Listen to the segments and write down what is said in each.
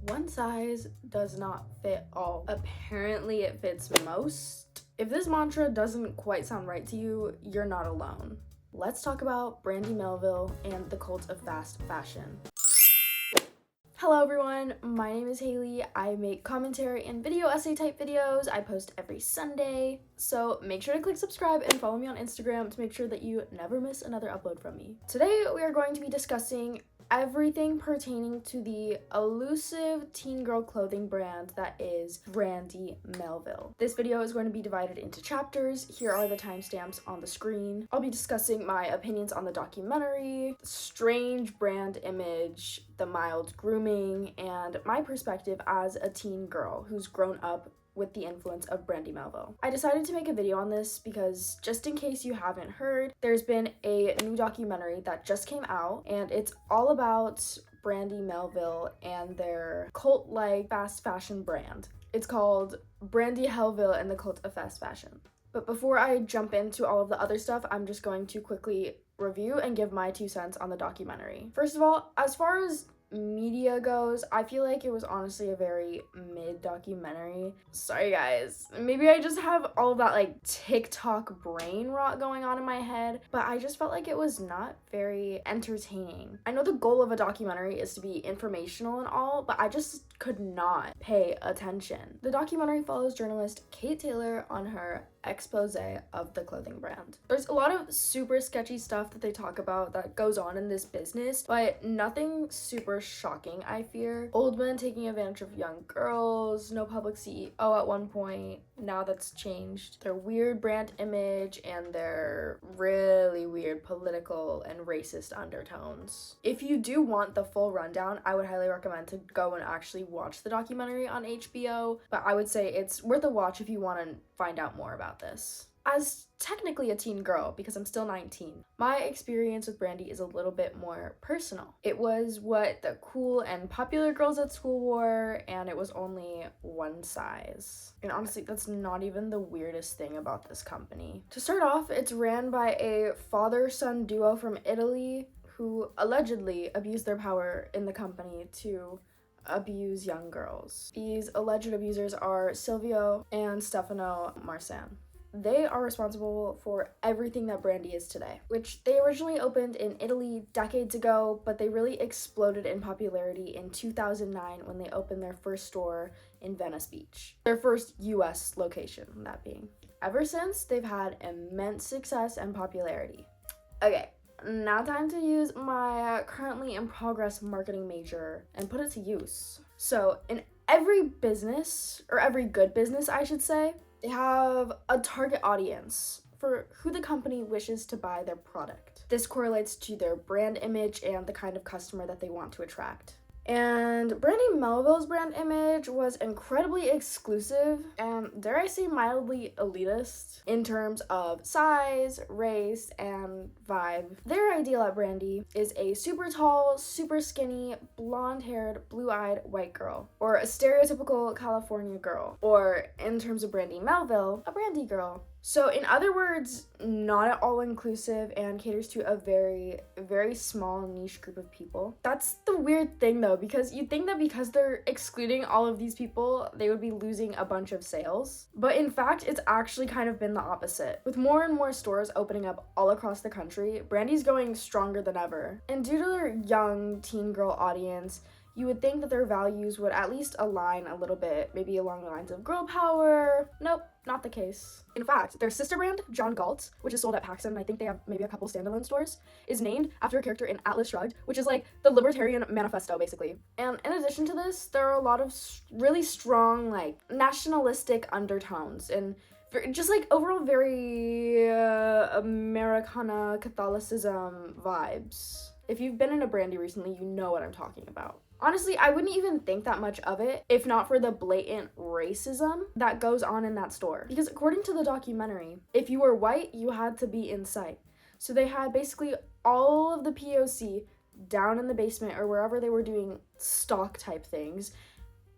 One size does not fit all. Apparently it fits most. If this mantra doesn't quite sound right to you, you're not alone. Let's talk about Brandy Melville and the cult of fast fashion. Hello everyone, my name is Hailey. I make commentary and video essay type videos. I post every Sunday, so make sure to click subscribe and follow me on Instagram to make sure that you never miss another upload from me. Today we are going to be discussing everything pertaining to the elusive teen girl clothing brand that is Brandy Melville. This video is going to be divided into chapters. Here are the timestamps on the screen. I'll be discussing my opinions on the documentary, the strange brand image, the mild grooming, and my perspective as a teen girl who's grown up with the influence of Brandy Melville. I decided to make a video on this because, just in case you haven't heard, there's been a new documentary that just came out, and it's all about Brandy Melville and their cult-like fast fashion brand. It's called Brandy Melville and the Cult of Fast Fashion. But before I jump into all of the other stuff, I'm just going to quickly review and give my 2 cents on the documentary. First of all, as far as media goes, I feel like it was honestly a very mid documentary. Sorry guys, maybe I just have all of that like TikTok brain rot going on in my head, but I just felt like it was not very entertaining. I know the goal of a documentary is to be informational and all, but I just could not pay attention. The documentary follows journalist Kate Taylor on her expose of the clothing brand. There's a lot of super sketchy stuff that they talk about that goes on in this business, but nothing super shocking, I fear. Old men taking advantage of young girls, no public CEO at one point. Now that's changed. Their weird brand image and their really weird political and racist undertones. If you do want the full rundown, I would highly recommend to go and actually watch the documentary on HBO, but I would say it's worth a watch if you want to find out more about this. As technically a teen girl, because I'm still 19, my experience with Brandy is a little bit more personal. It was what the cool and popular girls at school wore, and it was only one size. And honestly, that's not even the weirdest thing about this company. To start off, it's ran by a father-son duo from Italy who allegedly abused their power in the company to abuse young girls. These alleged abusers are Silvio and Stefano Marsan. They are responsible for everything that Brandy is today, which they originally opened in Italy decades ago, but they really exploded in popularity in 2009 when they opened their first store in Venice Beach. Their first US location, that being. Ever since, they've had immense success and popularity. Okay, now time to use my currently in progress marketing major and put it to use. So in every business, or every good business I should say, they have a target audience for who the company wishes to buy their product. This correlates to their brand image and the kind of customer that they want to attract. And Brandy Melville's brand image was incredibly exclusive and, dare I say, mildly elitist in terms of size, race, and vibe. Their ideal at Brandy is a super tall, super skinny, blonde-haired, blue-eyed white girl, or a stereotypical California girl, or in terms of Brandy Melville, a Brandy girl. So in other words, not at all inclusive and caters to a very, very small niche group of people. That's the weird thing though, because you'd think that because they're excluding all of these people, they would be losing a bunch of sales. But in fact, it's actually kind of been the opposite. With more and more stores opening up all across the country, Brandy's going stronger than ever. And due to their young teen girl audience, you would think that their values would at least align a little bit, maybe along the lines of girl power. Nope, not the case. In fact, their sister brand, John Galt, which is sold at Paxson, I think they have maybe a couple standalone stores, is named after a character in Atlas Shrugged, which is like the libertarian manifesto, basically. And in addition to this, there are a lot of really strong, like, nationalistic undertones and just like overall very Americana Catholicism vibes. If you've been in a Brandy recently, you know what I'm talking about. Honestly, I wouldn't even think that much of it if not for the blatant racism that goes on in that store. Because according to the documentary, if you were white, you had to be in sight. So they had basically all of the POC down in the basement or wherever they were doing stock type things.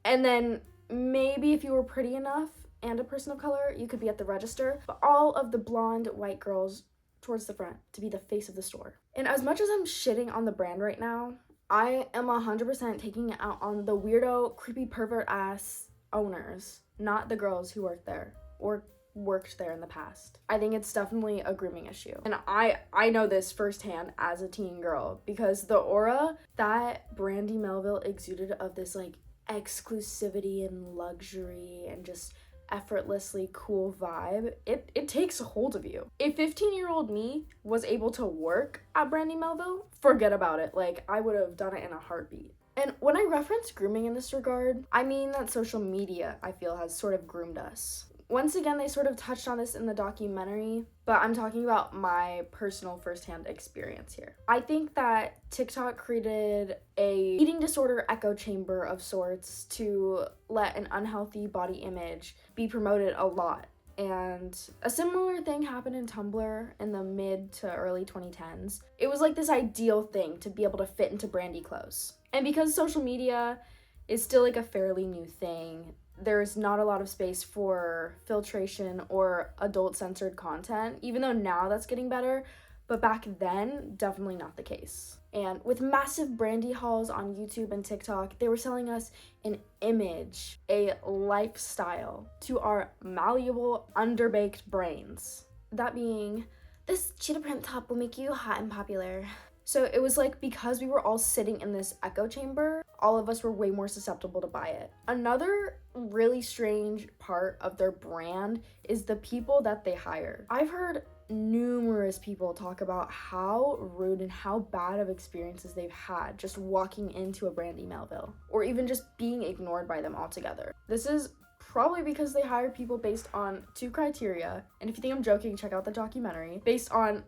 And then maybe if you were pretty enough and a person of color, you could be at the register. But all of the blonde white girls towards the front to be the face of the store. And as much as I'm shitting on the brand right now, I am 100% taking it out on the weirdo, creepy pervert ass owners, not the girls who work there or worked there in the past. I think it's definitely a grooming issue. And I know this firsthand as a teen girl, because the aura that Brandy Melville exuded of this like exclusivity and luxury and just effortlessly cool vibe, it takes a hold of you. If 15-year-old me was able to work at Brandy Melville, forget about it. Like, I would have done it in a heartbeat. And when I reference grooming in this regard, I mean that social media, I feel, has sort of groomed us. Once again, they sort of touched on this in the documentary, but I'm talking about my personal firsthand experience here. I think that TikTok created a eating disorder echo chamber of sorts to let an unhealthy body image be promoted a lot. And a similar thing happened in Tumblr in the mid to early 2010s. It was like this ideal thing to be able to fit into Brandy clothes. And because social media is still like a fairly new thing, there's not a lot of space for filtration or adult-censored content, even though now that's getting better, but back then, definitely not the case. And with massive Brandy hauls on YouTube and TikTok, they were selling us an image, a lifestyle to our malleable, underbaked brains. That being, this cheetah print top will make you hot and popular. So it was like, because we were all sitting in this echo chamber, all of us were way more susceptible to buy it. Another really strange part of their brand is the people that they hire. I've heard numerous people talk about how rude and how bad of experiences they've had just walking into a Brandy Melville, or even just being ignored by them altogether. This is probably because they hire people based on two criteria, and if you think I'm joking, check out the documentary, based on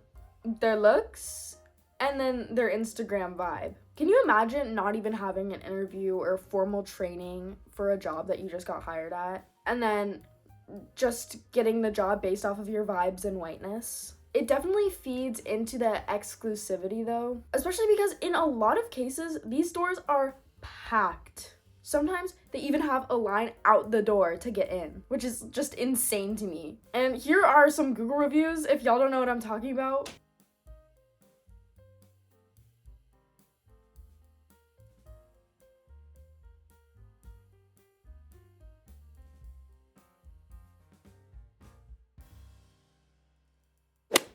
their looks and then their Instagram vibe. Can you imagine not even having an interview or formal training for a job that you just got hired at, and then just getting the job based off of your vibes and whiteness? It definitely feeds into the exclusivity though, especially because in a lot of cases, these stores are packed. Sometimes they even have a line out the door to get in, which is just insane to me. And here are some Google reviews if y'all don't know what I'm talking about.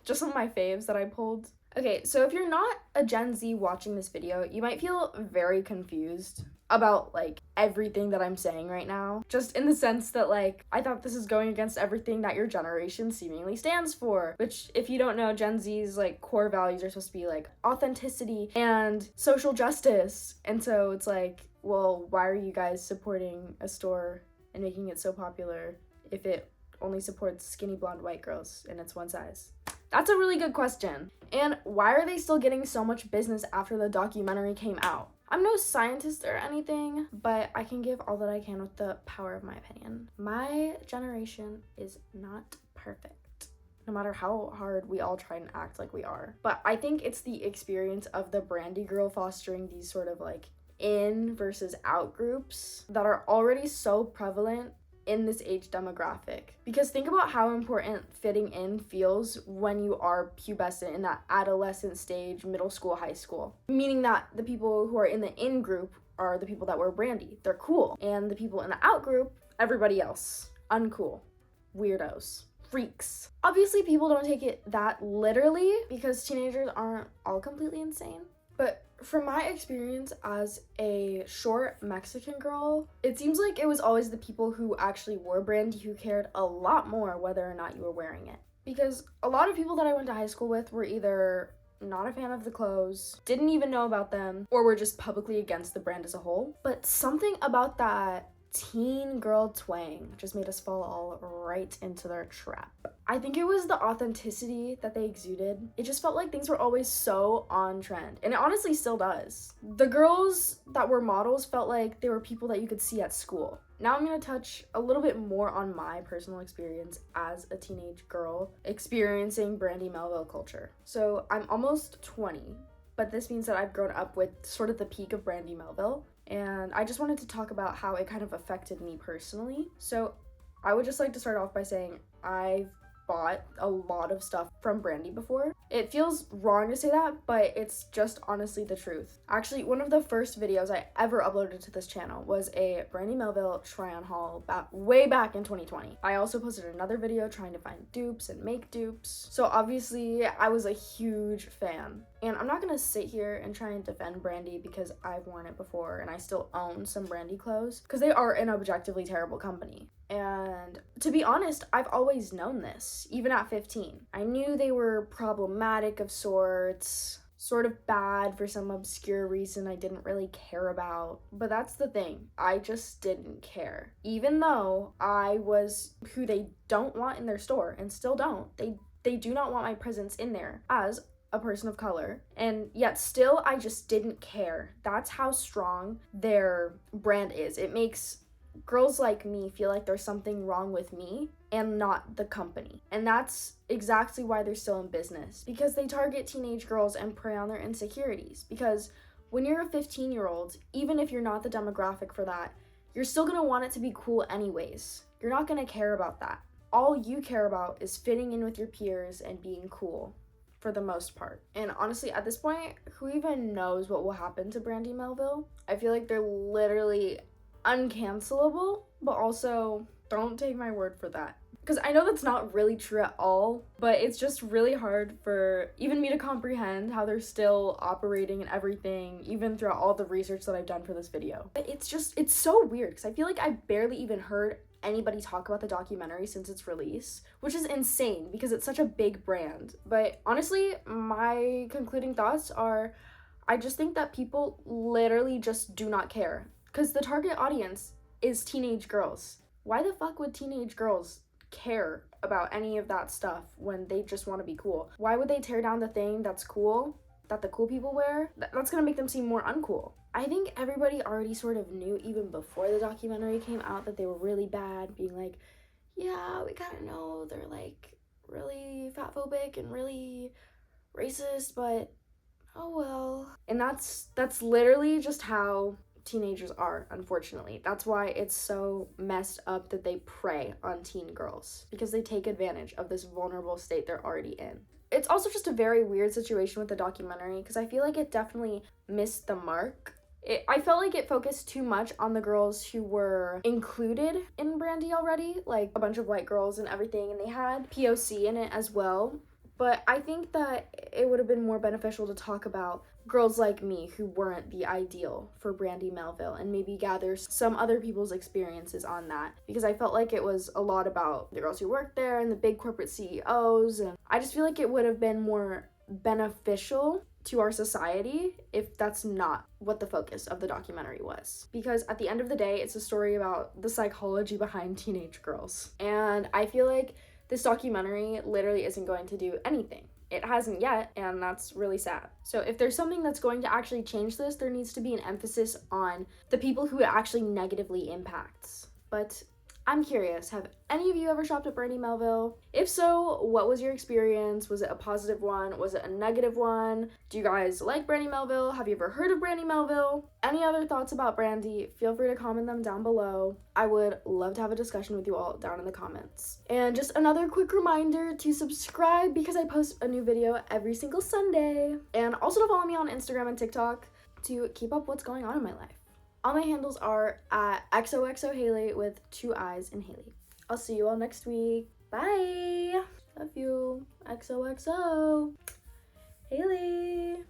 Just some of my faves that I pulled. Okay, so if you're not a Gen Z watching this video, you might feel very confused about like everything that I'm saying right now. Just in the sense that like, I thought this is going against everything that your generation seemingly stands for. Which, if you don't know, Gen Z's like core values are supposed to be like authenticity and social justice. And so it's like, well, why are you guys supporting a store and making it so popular if it only supports skinny blonde white girls and it's one size? That's a really good question. And why are they still getting so much business after the documentary came out? I'm no scientist or anything, but I can give all that I can with the power of my opinion. My generation is not perfect, no matter how hard we all try and act like we are. But I think it's the experience of the Brandy girl fostering these sort of like in versus out groups that are already so prevalent in this age demographic. Because think about how important fitting in feels when you are pubescent, in that adolescent stage, middle school, high school. Meaning that the people who are in the in group are the people that wear Brandy. They're cool. And the people in the out group, everybody else. Uncool. Weirdos. Freaks. Obviously, people don't take it that literally because teenagers aren't all completely insane. But from my experience as a short Mexican girl, it seems like it was always the people who actually wore Brandy who cared a lot more whether or not you were wearing it. Because a lot of people that I went to high school with were either not a fan of the clothes, didn't even know about them, or were just publicly against the brand as a whole. But something about that teen girl twang just made us fall all right into their trap. I think it was the authenticity that they exuded. It just felt like things were always so on trend, and it honestly still does. The girls that were models felt like they were people that you could see at school. Now I'm going to touch a little bit more on my personal experience as a teenage girl experiencing Brandy Melville culture. So I'm almost 20, but this means that I've grown up with sort of the peak of Brandy Melville. And I just wanted to talk about how it kind of affected me personally. So I would just like to start off by saying I've bought a lot of stuff from Brandy before. It feels wrong to say that, but it's just honestly the truth. Actually, one of the first videos I ever uploaded to this channel was a Brandy Melville try-on haul way back in 2020. I also posted another video trying to find dupes and make dupes. So obviously, I was a huge fan. And I'm not gonna sit here and try and defend Brandy because I've worn it before and I still own some Brandy clothes, because they are an objectively terrible company. And to be honest, I've always known this, even at 15. I knew they were problematic of sorts, sort of bad for some obscure reason I didn't really care about. But that's the thing, I just didn't care. Even though I was who they don't want in their store and still don't. They do not want my presence in there as a person of color, and yet still I just didn't care. That's how strong their brand is. It makes girls like me feel like there's something wrong with me and not the company. And that's exactly why they're still in business, because they target teenage girls and prey on their insecurities. Because when you're a 15-year-old, even if you're not the demographic for that, you're still gonna want it to be cool anyways. You're not gonna care about that. All you care about is fitting in with your peers and being cool, for the most part. And honestly, at this point, who even knows what will happen to Brandy Melville? I feel like they're literally uncancelable, but also don't take my word for that, because I know that's not really true at all, but it's just really hard for even me to comprehend how they're still operating and everything, even throughout all the research that I've done for this video. It's so weird, because I feel like I barely even heard anybody talk about the documentary since its release, which is insane because it's such a big brand. But honestly, my concluding thoughts are, I just think that people literally just do not care, because the target audience is teenage girls. Why the fuck would teenage girls care about any of that stuff when they just want to be cool? Why would they tear down the thing that's cool, that the cool people wear? That's gonna make them seem more uncool. I think everybody already sort of knew even before the documentary came out that they were really bad, being like, yeah, we kind of know they're like really fatphobic and really racist, but oh well. And that's literally just how teenagers are, unfortunately. That's why it's so messed up that they prey on teen girls, because they take advantage of this vulnerable state they're already in. It's also just a very weird situation with the documentary, because I feel like it definitely missed the mark. I felt like it focused too much on the girls who were included in Brandy already, like a bunch of white girls and everything, and they had POC in it as well. But I think that it would have been more beneficial to talk about girls like me who weren't the ideal for Brandy Melville, and maybe gather some other people's experiences on that, because I felt like it was a lot about the girls who worked there and the big corporate CEOs, and I just feel like it would have been more beneficial to our society if that's not what the focus of the documentary was. Because at the end of the day, it's a story about the psychology behind teenage girls. And I feel like this documentary literally isn't going to do anything. It hasn't yet, and that's really sad. So if there's something that's going to actually change this, there needs to be an emphasis on the people who it actually negatively impacts. But I'm curious, have any of you ever shopped at Brandy Melville? If so, what was your experience? Was it a positive one? Was it a negative one? Do you guys like Brandy Melville? Have you ever heard of Brandy Melville? Any other thoughts about Brandy? Feel free to comment them down below. I would love to have a discussion with you all down in the comments. And just another quick reminder to subscribe, because I post a new video every single Sunday. And also to follow me on Instagram and TikTok to keep up what's going on in my life. All my handles are at xoxo hailey with 2 I's in Hailey. I'll see you all next week. Bye. Love you. XOXO. Hailey.